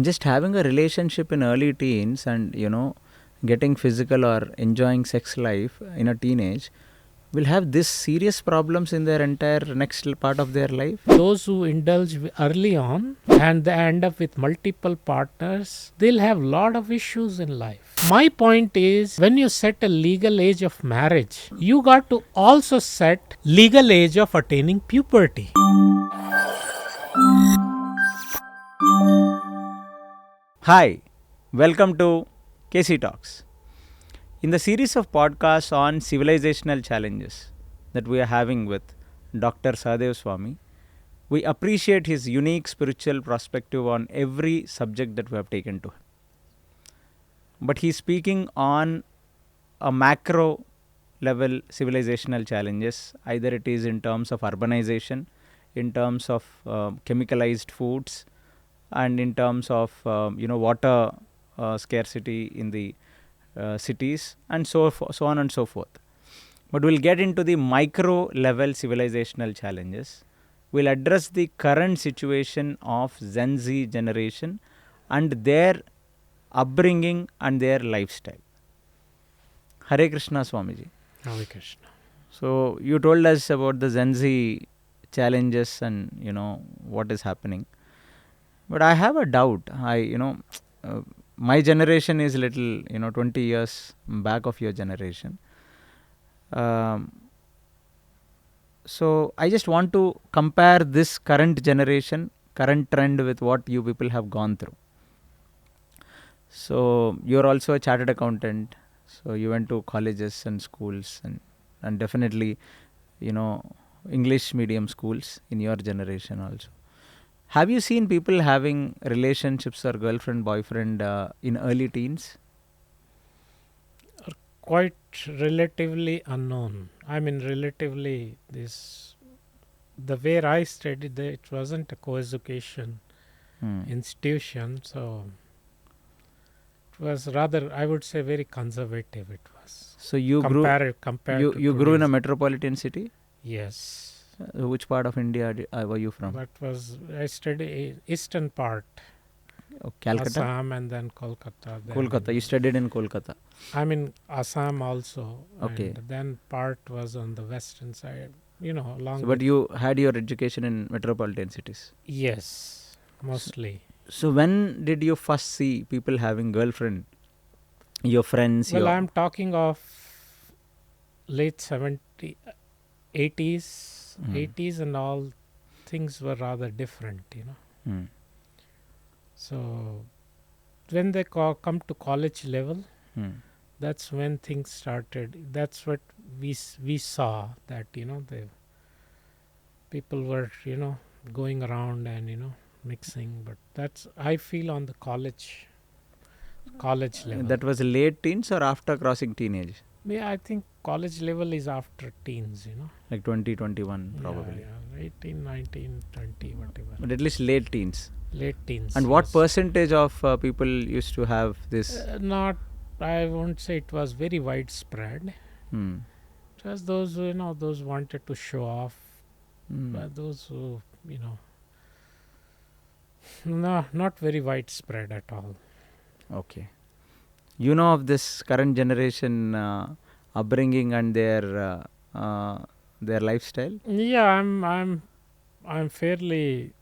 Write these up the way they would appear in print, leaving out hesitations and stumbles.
Just having a relationship in early teens and getting physical or enjoying sex life in a teenage will have this serious problems in their entire next part of their life. Those who indulge early on and they end up with multiple partners, they'll have a lot of issues in life. My point is, when you set a legal age of marriage, you got to also set legal age of attaining puberty. Hi, welcome to KC Talks. In the series of podcasts on civilizational challenges that we are having with Dr. Sahadeva Swami, we appreciate his unique spiritual perspective on every subject that we have taken to him. But he's speaking on a macro level civilizational challenges, either it is in terms of urbanization, in terms of chemicalized foods, and in terms of water scarcity in the cities, and so on and so forth. But we'll get into the micro level civilizational challenges. We'll address the current situation of GenZ generation and their upbringing and their lifestyle. Hare Krishna, Swamiji. Hare Krishna. So you told us about the GenZ challenges and what is happening. But I have a doubt. My generation is little 20 years back of your generation. So I just want to compare this current generation, current trend with what you people have gone through. So you're also a chartered accountant. So you went to colleges and schools and definitely English medium schools in your generation also. Have you seen people having relationships or girlfriend, boyfriend in early teens? Quite relatively unknown. I mean, relatively the way I studied, it wasn't a co-education institution, so it was rather, I would say, very conservative. It was. So you compared you grew in a metropolitan city? Yes. Which part of India were you from? That was, I studied eastern part. Calcutta? Assam and then Kolkata. Kolkata. You studied in Kolkata? I mean, Assam also. Okay. And then part was on the western side, along So, but you had your education in metropolitan cities? Yes, mostly. So when did you first see people having girlfriend? Your friends? Well, I'm talking of late 80s and all things were rather different, So when they come to college level, that's when things started. That's what we saw, that the people were going around and mixing. But that's, I feel, on the college level. That was late teens or after crossing teenage? Yeah, I think college level is after teens, Like 20, 21 probably. Yeah, 18, 19, 20, whatever. But at least late teens. Late teens. And what percentage of people used to have this? I won't say it was very widespread. Just those who, those wanted to show off. But those who, no, not very widespread at all. Okay. You know of this current generation upbringing and their lifestyle? Yeah, I'm fairly.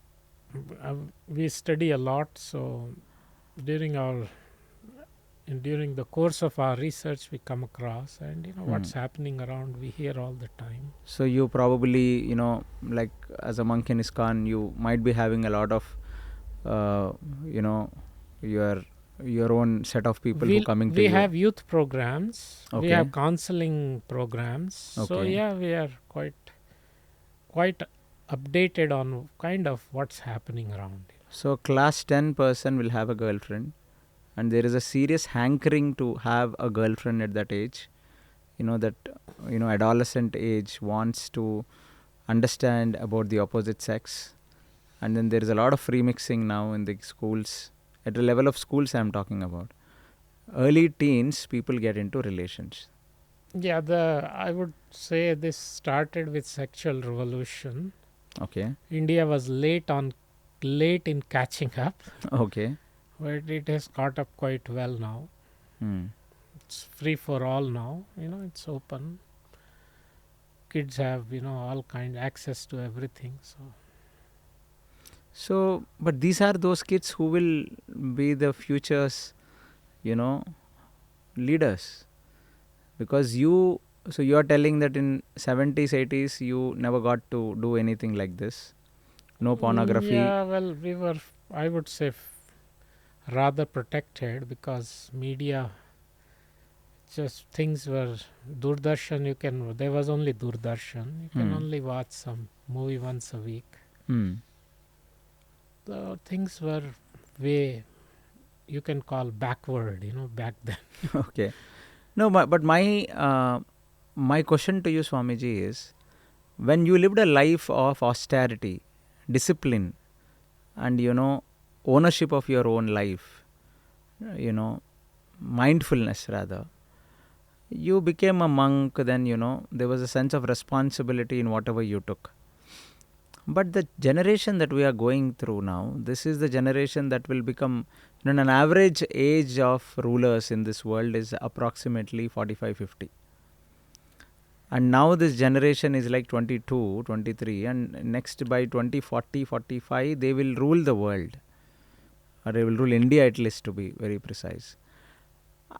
We study a lot, so during the course of our research, we come across and what's happening around. We hear all the time. So you probably like as a monk in ISKCON, you might be having a lot of your own set of people who coming to you. We have youth programs. Okay. We have counselling programs. Okay. So yeah, we are quite updated on kind of what's happening around. So class 10 person will have a girlfriend, and there is a serious hankering to have a girlfriend at that age. Adolescent age wants to understand about the opposite sex, and then there is a lot of free mixing now in the schools. At the level of schools I'm talking about. Early teens, people get into relations. Yeah, I would say this started with sexual revolution. Okay. India was late in catching up. Okay. but it has caught up quite well now. It's free for all now. It's open. Kids have all kind access to everything. So, but these are those kids who will be the future's, leaders. Because you are telling that in 70s, 80s, you never got to do anything like this. No pornography. Yeah, well, we were, I would say, rather protected because media, just things were Doordarshan. There was only Doordarshan. You can only watch some movie once a week. The things were way, you can call backward, back then. Okay. No, but my question to you, Swamiji, is when you lived a life of austerity, discipline, and ownership of your own life, mindfulness rather, you became a monk. Then there was a sense of responsibility in whatever you took. But the generation that we are going through now, this is the generation that will become, an average age of rulers in this world is approximately 45, 50. And now this generation is like 22, 23, and next by 2040, 45, they will rule the world. Or they will rule India, at least, to be very precise.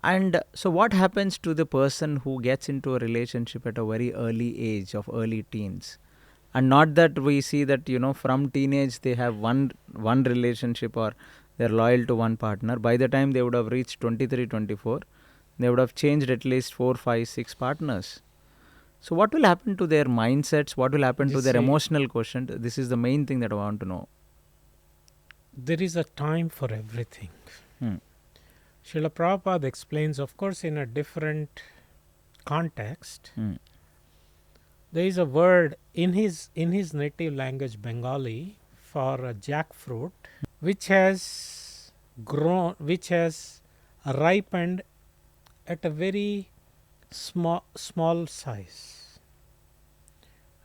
And so what happens to the person who gets into a relationship at a very early age of early teens? And not that we see that, from teenage they have one relationship or they're loyal to one partner. By the time they would have reached 23, 24, they would have changed at least 4, 5, 6 partners. So what will happen to their mindsets? What will happen to their emotional quotient? This is the main thing that I want to know. There is a time for everything. Srila Prabhupada explains, of course, in a different context. There is a word in his native language, Bengali, for a jackfruit, which has ripened at a very small size.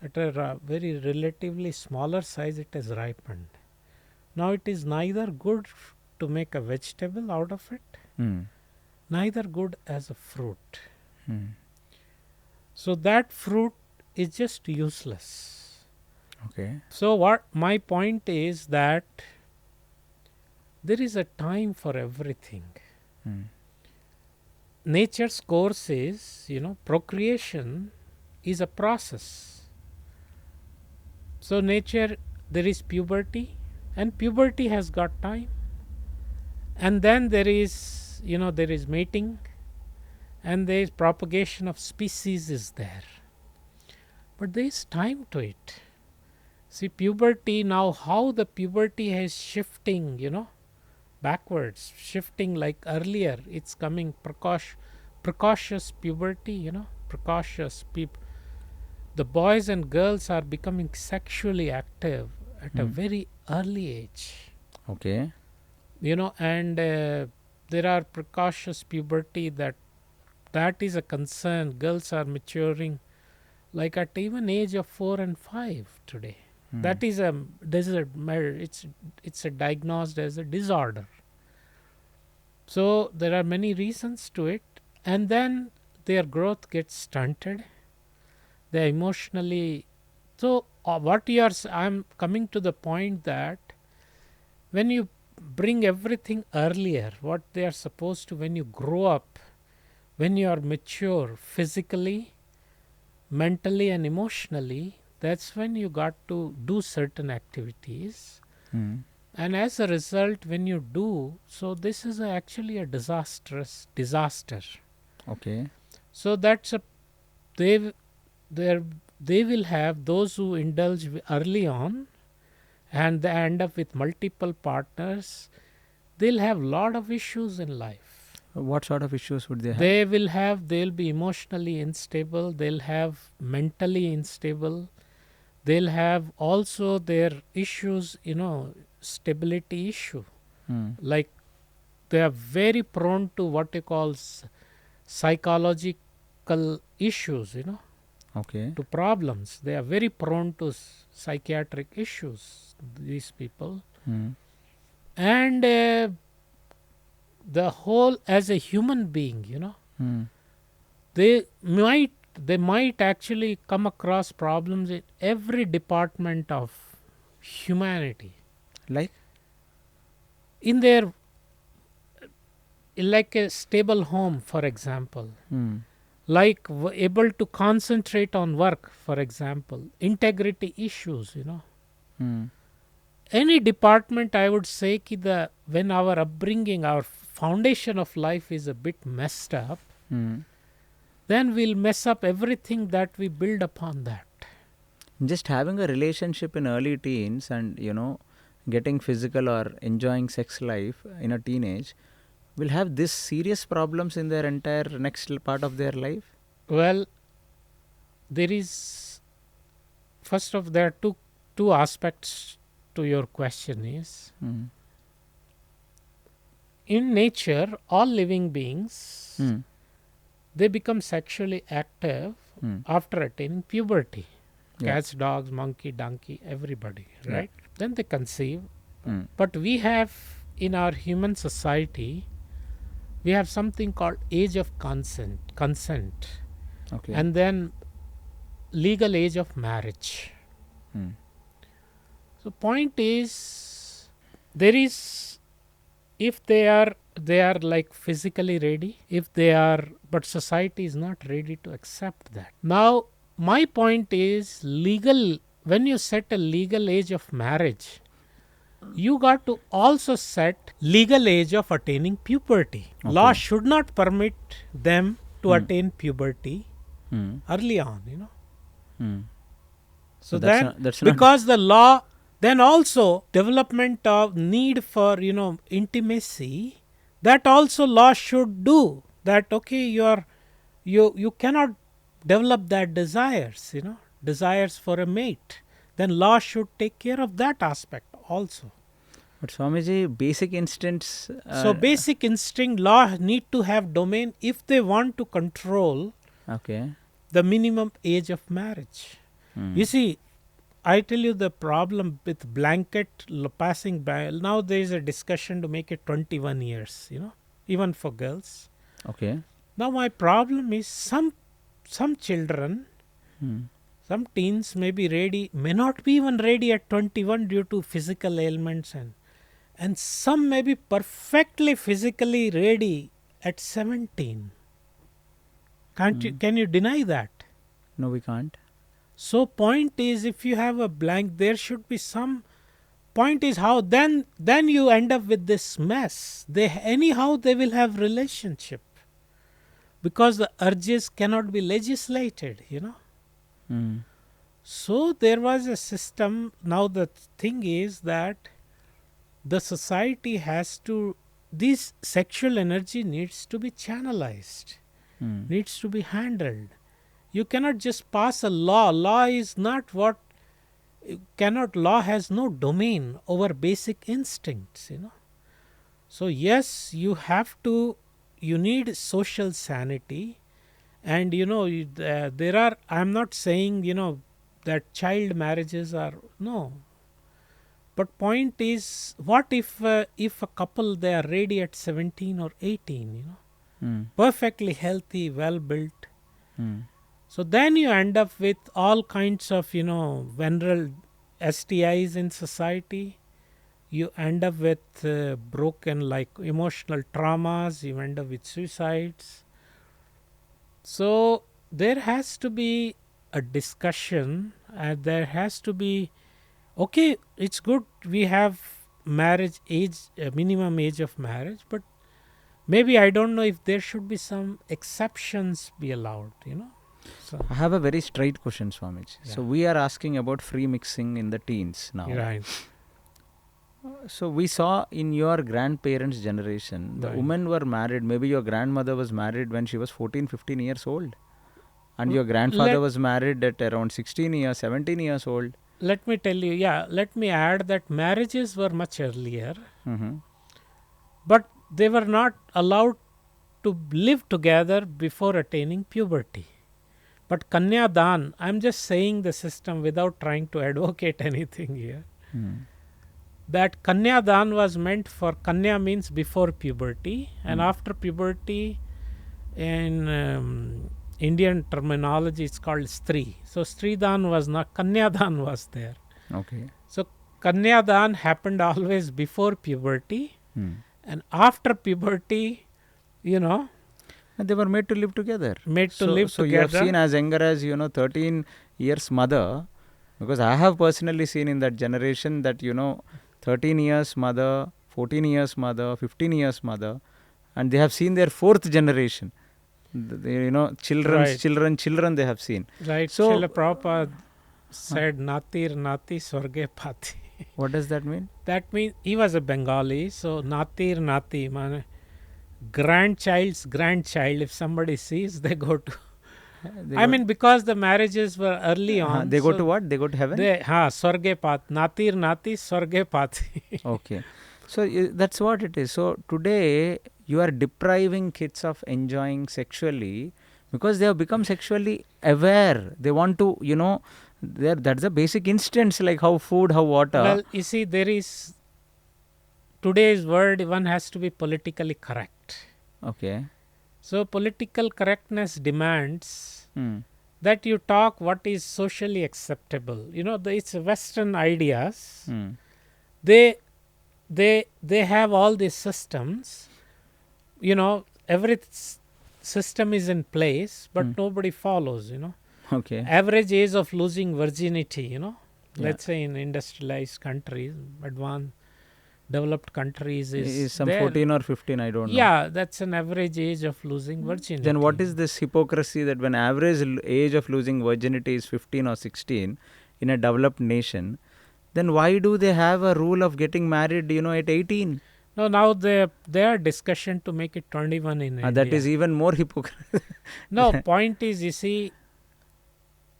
At a very relatively smaller size, it has ripened. Now it is neither good to make a vegetable out of it, neither good as a fruit. So that fruit is just useless. Okay. So what my point is that there is a time for everything. Nature's course is, procreation is a process. So nature, there is puberty, and puberty has got time. And then there is, there is mating, and there is propagation of species is there. But there is time to it. See, puberty now, how the puberty is shifting, backwards, shifting like earlier. It's coming precocious puberty, precocious people. The boys and girls are becoming sexually active at a very early age. Okay. And there are precocious puberty that is a concern. Girls are maturing like at even age of 4 and 5 today. That is it's a diagnosed as a disorder. So there are many reasons to it, and then their growth gets stunted. They emotionally. So I'm coming to the point that when you bring everything earlier, what they are supposed to, when you grow up, when you are mature physically, mentally and emotionally, that's when you got to do certain activities. And as a result, when you do, so this is actually a disaster. Okay. So that's they will have those who indulge early on, and they end up with multiple partners. They'll have lot of issues in life. What sort of issues would they have? They'll be emotionally unstable. They'll have mentally unstable. They'll have also their issues, stability issue. Like they are very prone to what you call psychological issues, Okay. to problems. They are very prone to psychiatric issues, these people. And the whole as a human being, Mm. they might actually come across problems in every department of humanity. Like? In their, like a stable home, for example, Mm. like able to concentrate on work, for example, integrity issues, Mm. any department, I would say when our upbringing, our foundation of life is a bit messed up, Mm. then we'll mess up everything that we build upon that. Just having a relationship in early teens and, getting physical or enjoying sex life in a teenage will have this serious problems in their entire next part of their life. Well, there is there are two aspects to your question. Is Mm. in nature, all living beings, Mm. they become sexually active Mm. after attaining puberty. Yeah. Cats, dogs, monkey, donkey, everybody, Yeah. right? Then they conceive. Mm. But we have, in our human society, we have something called age of consent, Okay. and then legal age of marriage. Mm. So point is, there is, if they are like physically ready, if they are, but society is not ready to accept that. Now my point is, when you set a legal age of marriage, you got to also set legal age of attaining puberty. Okay. Law should not permit them to attain puberty Mm. early on, Mm. So that's then, that's not. because the law, then also development of need for intimacy, that also law should do that. Okay, you cannot develop that desires for a mate. Then law should take care of that aspect also. But Swamiji, basic instincts. So basic instinct, law need to have domain if they want to control Okay. the minimum age of marriage. Mm. You see, I tell you the problem with blanket passing by. Now there is a discussion to make it 21 years, even for girls. Okay. Now my problem is some children, Mm. some teens may be ready, may not be even ready at 21 due to physical ailments, and some may be perfectly physically ready at 17. Can you deny that? No, we can't. So point is, if you have a blank, there should be some point is how then you end up with this mess. They will have relationship, because the urges cannot be legislated, Mm. So there was a system. Now the thing is that the society has to, this sexual energy needs to be channelized, Mm. needs to be handled. You cannot just pass a law. Law is not what law has no domain over basic instincts, So yes, you need social sanity, and there are, I'm not saying that child marriages are, no, but point is, what if a couple, they are ready at 17 or 18, Mm. perfectly healthy, well built. Mm. So then you end up with all kinds of venereal STIs in society. You end up with broken, like emotional traumas. You end up with suicides. So there has to be a discussion, and there has to be, okay, it's good we have marriage age, minimum age of marriage, but maybe, I don't know if there should be some exceptions be allowed, So, I have a very straight question, Swamiji. So Yeah. we are asking about free mixing in the teens now. right. So we saw in your grandparents' generation, the Right. women were married. Maybe your grandmother was married when she was 14, 15 years old. And your grandfather was married at around 16 years, 17 years old. Let me tell you, let me add that marriages were much earlier, Mm-hmm. but they were not allowed to live together before attaining puberty. But Kanya Dan, I'm just saying the system without trying to advocate anything here. Mm. that Kanyadan was meant for, Kanya means before puberty, and after puberty in Indian terminology it's called Stri. So Stridan was not, Kanyadan was there. Okay. So Kanyadan happened always before puberty, and after puberty, you know, And they were made to live together. made to So live you have together. seen as younger as 13 years mother, because I have personally seen in that generation that 13 years mother, 14 years mother, 15 years mother, and they have seen their fourth generation. Children's Right. children they have seen. Right. So Srila Prabhupada said, Natir Nati Swarge Pati. what does that mean? That means he was a Bengali, so Natir Nati, man, grandchild's grandchild, if somebody sees, they go to. I mean, because the marriages were early on. They go so to what? They go to heaven? Swarge Pati. Natir Nati Swarge Pati. Okay. So that's what it is. So today you are depriving kids of enjoying sexually because they have become sexually aware. They want to, that's the basic instance, like how food, how water. Well, you see, there is today's word, one has to be politically correct. Okay. So political correctness demands that you talk what is socially acceptable. It's Western ideas. They have all these systems. Every system is in place, but nobody follows. Okay. Average age of losing virginity. Let's say in industrialized countries, advanced developed countries is some there. 14 or 15, I don't know. Yeah, that's an average age of losing virginity. Then what is this hypocrisy that when average age of losing virginity is 15 or 16 in a developed nation, then why do they have a rule of getting married, at 18? No, now there are discussion to make it 21 in India. That is even more hypocrite. No, point is, you see,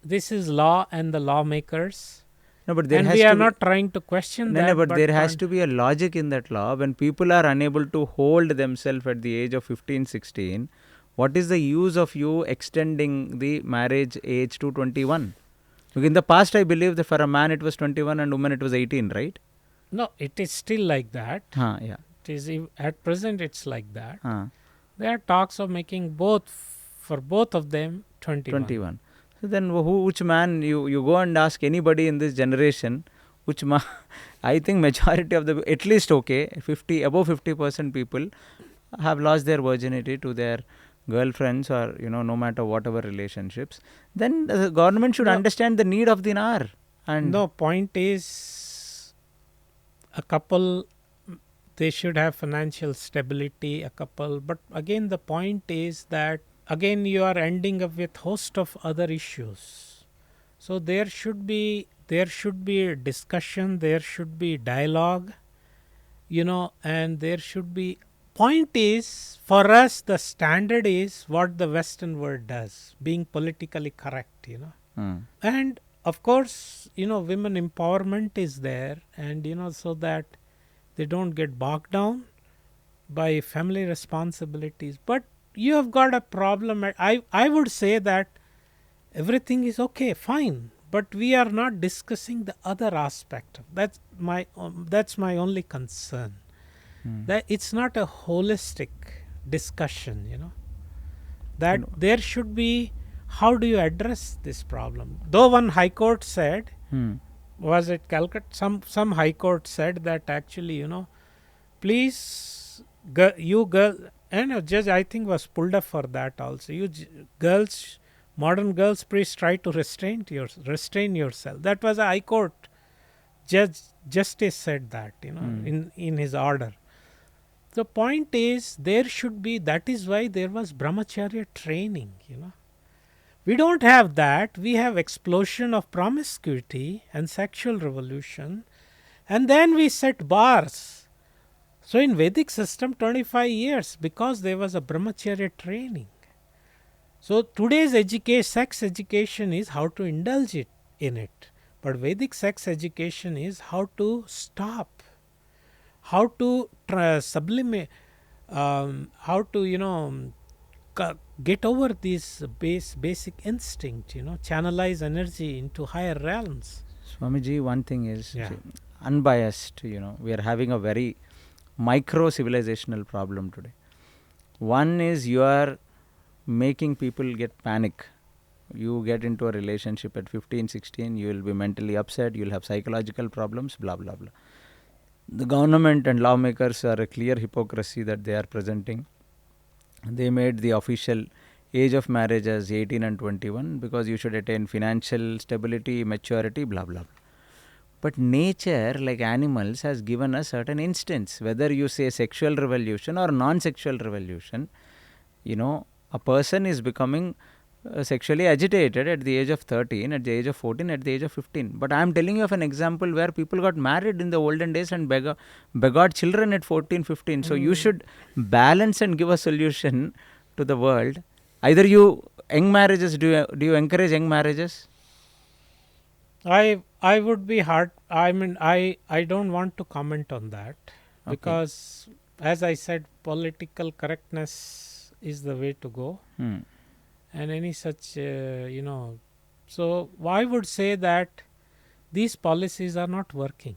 this is law and the lawmakers. No, but there and has we to are be, not trying to question that. No, but there has to be a logic in that law. When people are unable to hold themselves at the age of 15, 16, what is the use of you extending the marriage age to 21? Because in the past, I believe that for a man it was 21 and woman it was 18, right? No, it is still like that. Yeah. It is, at present it's like that. There are talks of making for both of them 21. So then which man, you go and ask anybody in this generation, which I think majority of the, at least above 50% people have lost their virginity to their girlfriends or, no matter whatever relationships. Then the government should understand the need of the hour. And no, point is, a couple, they should have financial stability, a couple. But again, the point is that, again, you are ending up with host of other issues. So there should be a discussion, there should be dialogue, and there should be, point is, for us, the standard is what the Western world does, being politically correct, And of course, women empowerment is there, and, so that they don't get bogged down by family responsibilities. But you have got a problem. I would say that everything is okay, fine, but we are not discussing the other aspect. That's my only concern. That it's not a holistic discussion, that there should be, how do you address this problem? Though one high court said, was it Calcutta? Some high court said that actually, please, and a judge, I think, was pulled up for that also. You girls, modern girls, please try to restrain yourself. That was a high court justice said that, in his order. The point is, there should be, that is why there was brahmacharya training, We don't have that. We have explosion of promiscuity and sexual revolution, and then we set bars. So in Vedic system, 25 years, because there was a brahmacharya training. So today's sex education is how to indulge in it. But Vedic sex education is how to stop, how to sublimate, how to, get over this basic instinct, channelize energy into higher realms. Swamiji, one thing is, unbiased, we are having a very micro civilizational problem today. One is you are making people get panic. You get into a relationship at 15, 16, you will be mentally upset, you will have psychological problems, blah, blah, blah. The government and lawmakers are a clear hypocrisy that they are presenting. They made the official age of marriage as 18 and 21 because you should attain financial stability, maturity, blah, blah, blah. But nature, like animals, has given us certain instance. Whether you say sexual revolution or non-sexual revolution, a person is becoming sexually agitated at the age of 13, at the age of 14, at the age of 15. But I am telling you of an example where people got married in the olden days and begot children at 14, 15. So you should balance and give a solution to the world. Either young marriages, do you encourage young marriages? I would be hard. I mean, I don't want to comment on that because, as I said, political correctness is the way to go. And any such, so I would say that these policies are not working.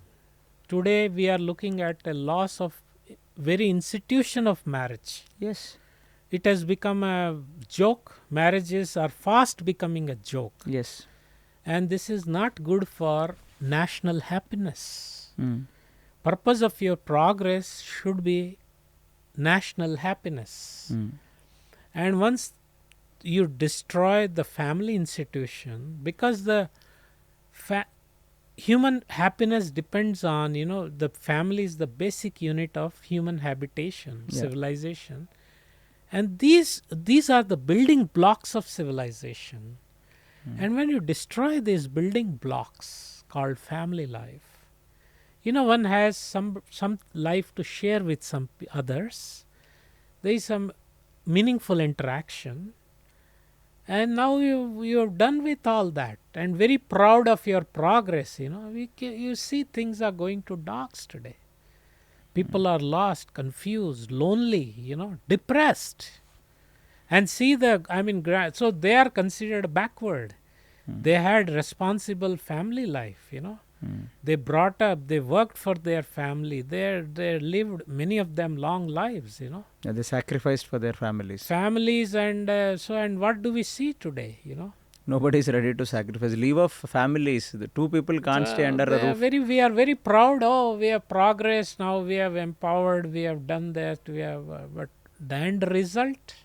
Today we are looking at a loss of very institution of marriage. Yes. It has become a joke. Marriages are fast becoming a joke. Yes. And this is not good for national happiness. Purpose of your progress should be national happiness. And once you destroy the family institution, because the human happiness depends on, the family is the basic unit of human habitation, civilization. And these are the building blocks of civilization. And when you destroy these building blocks called family life, one has some life to share with some others. There is some meaningful interaction. And now you're done with all that and very proud of your progress. You see things are going to dogs today. People are lost, confused, lonely, depressed. And see so they are considered backward. They had responsible family life, They brought up, they worked for their family. They lived, many of them, long lives, Yeah, they sacrificed for their families. And what do we see today, Nobody is ready to sacrifice. Leave of families. The two people can't stay under a roof. We are very proud. Oh, we have progress now. We have empowered. We have done that. We have, but the end result.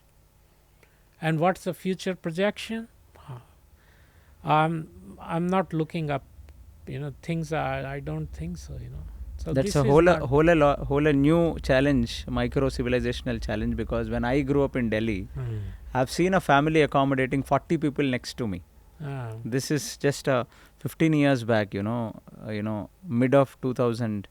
And what's the future projection? I'm not looking up. Things are. I don't think so. So that's a whole new challenge, micro civilizational challenge. Because when I grew up in Delhi, I've seen a family accommodating 40 people next to me. This is just 15 years back. Mid of 2000s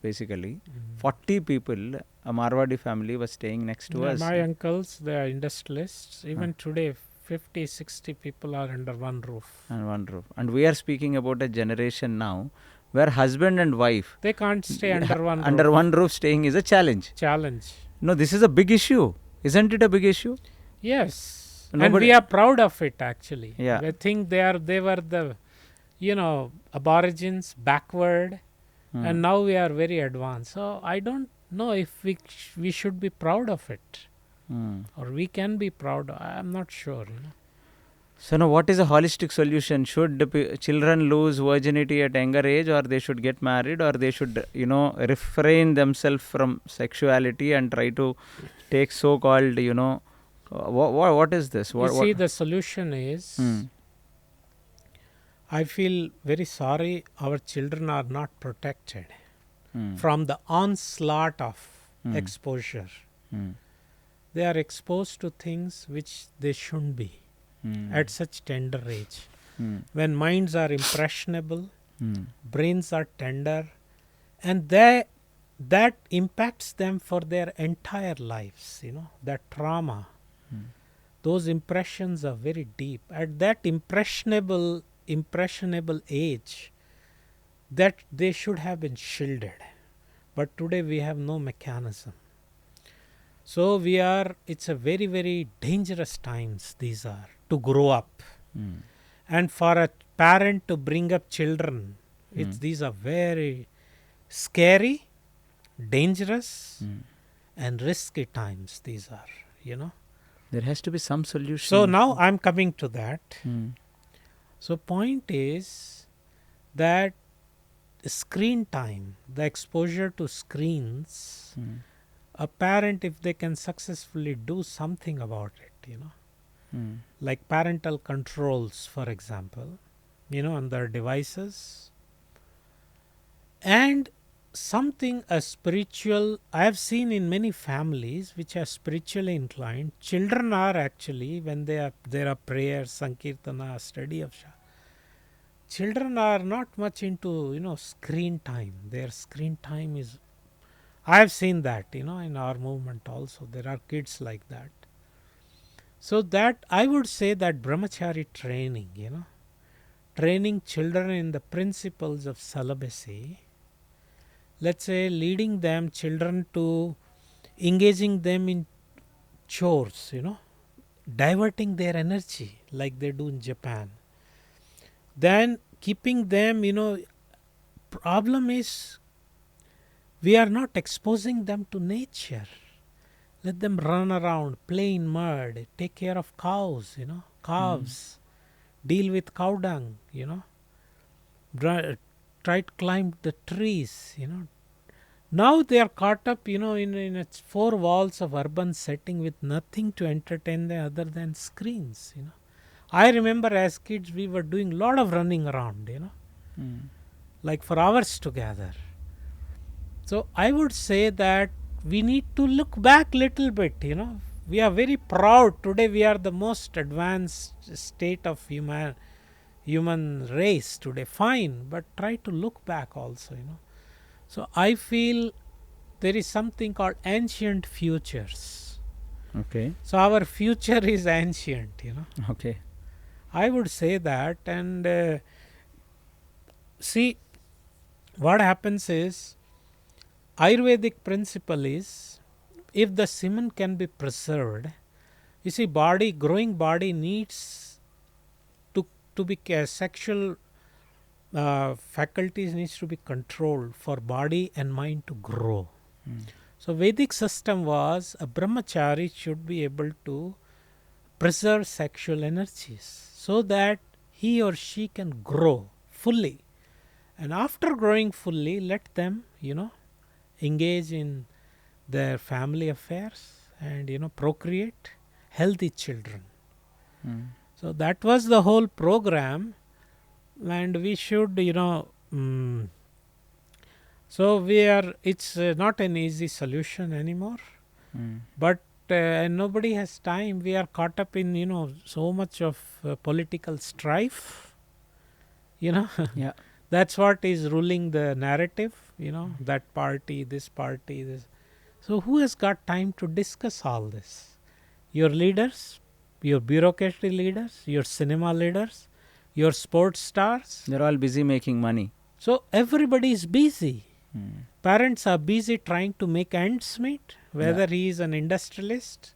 basically. 40 people, a Marwadi family was staying next to us. My uncles, they are industrialists. Even today, 50, 60 people are under one roof. And we are speaking about a generation now where husband and wife, they can't stay under one roof. Under one roof staying is a challenge. No, this is a big issue. Isn't it a big issue? Yes. And we are proud of it, actually. Yeah. I think they were the, aborigines, backward. And now we are very advanced. So I don't know if we should be proud of it. Or we can be proud. I'm not sure. So now what is a holistic solution? Should children lose virginity at younger age, or they should get married, or they should, refrain themselves from sexuality and try to take so-called, what is this? See, the solution is, I feel very sorry our children are not protected from the onslaught of exposure. They are exposed to things which they shouldn't be at such tender age. When minds are impressionable, brains are tender, and that impacts them for their entire lives, that trauma. Those impressions are very deep. At that impressionable age, that they should have been shielded. But today we have no mechanism. So it's a very, very dangerous times these are to grow up. And for a parent to bring up children These are very scary, dangerous, and risky times. These are, There has to be some solution. So now I'm coming to that. Hmm. So point is that screen time, the exposure to screens, a parent, if they can successfully do something about it, like parental controls, for example, on their devices, and something a spiritual. I have seen in many families which are spiritually inclined, children are actually, when there are prayers, sankirtana, study of Shah, children are not much into screen time. Their screen time is, I have seen that in our movement also there are kids like that. So that I would say that brahmachari training, training children in the principles of celibacy, let's say leading them, children, to engaging them in chores, diverting their energy like they do in Japan. Then keeping them, problem is we are not exposing them to nature. Let them run around, play in mud, take care of cows, calves, deal with cow dung, try to climb the trees, Now they are caught up, in four walls of urban setting with nothing to entertain them other than screens, I remember as kids we were doing a lot of running around, like for hours together. So I would say that we need to look back little bit, We are very proud. Today we are the most advanced state of human race today. Fine, but try to look back also, So I feel there is something called ancient futures. Okay. So our future is ancient, Okay. I would say that. And see, what happens is, Ayurvedic principle is, if the semen can be preserved, you see, growing body needs to be sexual faculties needs to be controlled for body and mind to grow. So Vedic system was a brahmachari should be able to preserve sexual energies so that he or she can grow fully, and after growing fully, let them engage in their family affairs and procreate healthy children. So that was the whole program, and we should so it's not an easy solution anymore, but nobody has time. We are caught up in so much of political strife, Yeah. That's what is ruling the narrative, that party, this party, this. So who has got time to discuss all this? Your leaders, your bureaucracy leaders, your cinema leaders, your sports stars. They're all busy making money. So everybody is busy. Parents are busy trying to make ends meet, whether he is an industrialist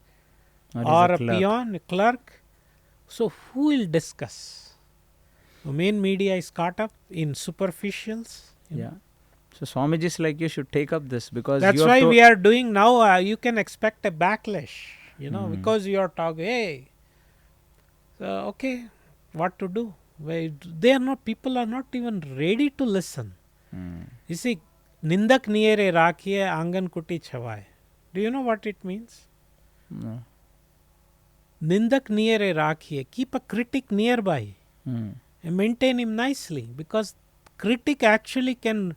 or a peon, a clerk. So who will discuss? The main media is caught up in superficials. Yeah. So Swamijis like you should take up this, because that's why we are doing now. You can expect a backlash, because you are talking. Hey, so okay, what to do? People are not even ready to listen. You see, Nindak niyere rakhiye angan kuti chhawaye. Do you know what it means? No. Nindak niyere rakhiye. Keep a critic nearby. And maintain him nicely, because critic actually can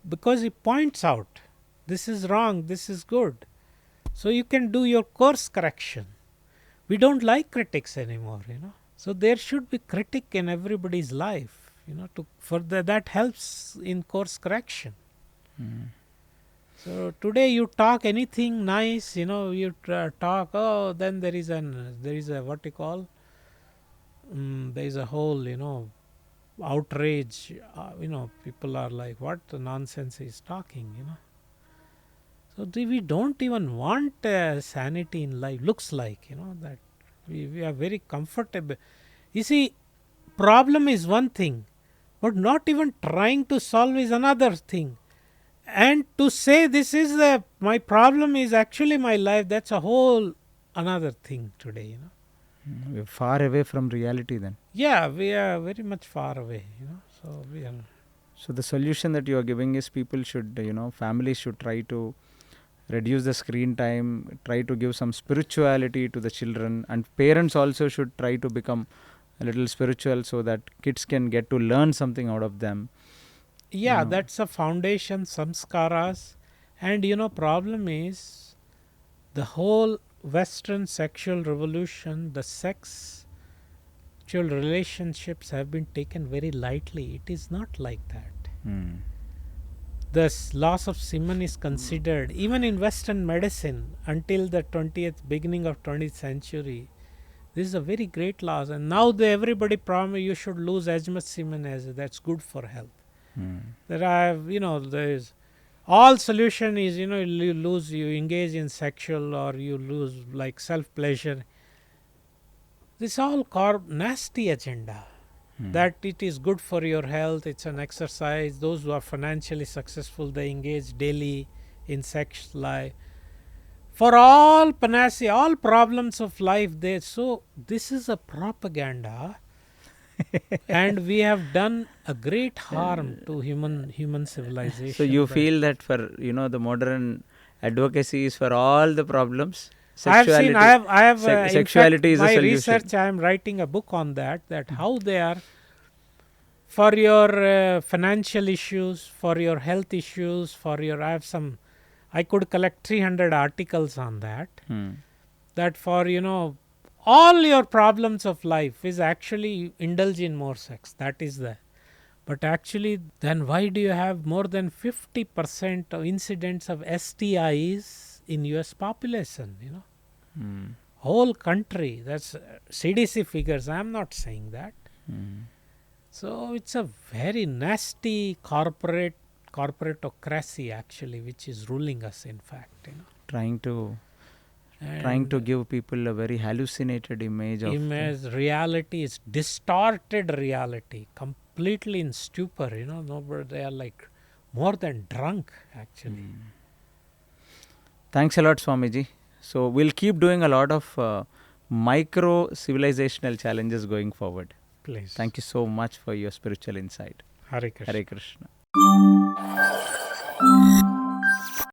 because he points out this is wrong, this is good, so you can do your course correction. We don't like critics anymore, so there should be critic in everybody's life, that helps in course correction. So today you talk anything nice, you talk, then there is a what you call, there is a whole outrage, people are like, what the nonsense is talking, so we don't even want sanity in life. Looks like that we are very comfortable. You see, problem is one thing, but not even trying to solve is another thing. And to say this is my problem is actually my life, that's a whole another thing today, you know. We're far away from reality then. Yeah, we are very much far away, you know. So we are. So the solution that you are giving is people should, families should try to reduce the screen time, try to give some spirituality to the children, and parents also should try to become a little spiritual so that kids can get to learn something out of them. Yeah, You know. that's a foundation, samskaras. And you know, problem is the whole Western sexual revolution, the sexual relationships have been taken very lightly. It is not like that. The loss of semen is considered, even in Western medicine, until the 20th, beginning of 20th century. This is a very great loss. And now everybody promise you should lose as much semen as that's good for health. There are, there's all solution is, you lose, you engage in sexual or you lose like self pleasure. This all nasty agenda. That it is good for your health, it's an exercise. Those who are financially successful, they engage daily in sex life. For all panacea, all problems of life, so this is a propaganda. And we have done a great harm to human civilization. So you feel that for the modern advocacy is for all the problems. Sexuality, I have sexuality is a my solution. research, I am writing a book on that how they are for your financial issues, for your health issues, for your I could collect 300 articles on that. That for all your problems of life is actually indulge in more sex. That is the. But actually, then why do you have more than 50% of incidents of STIs in US population? Whole country. That's CDC figures. I am not saying that. So it's a very nasty corporatocracy actually, which is ruling us. In fact, trying to give people a very hallucinated image of reality is distorted reality, completely in stupor. Nobody, they are like more than drunk actually. Thanks a lot, Swamiji. So we'll keep doing a lot of micro civilizational challenges going forward. Please. Thank you so much for your spiritual insight. Hare Krishna. Hare Krishna.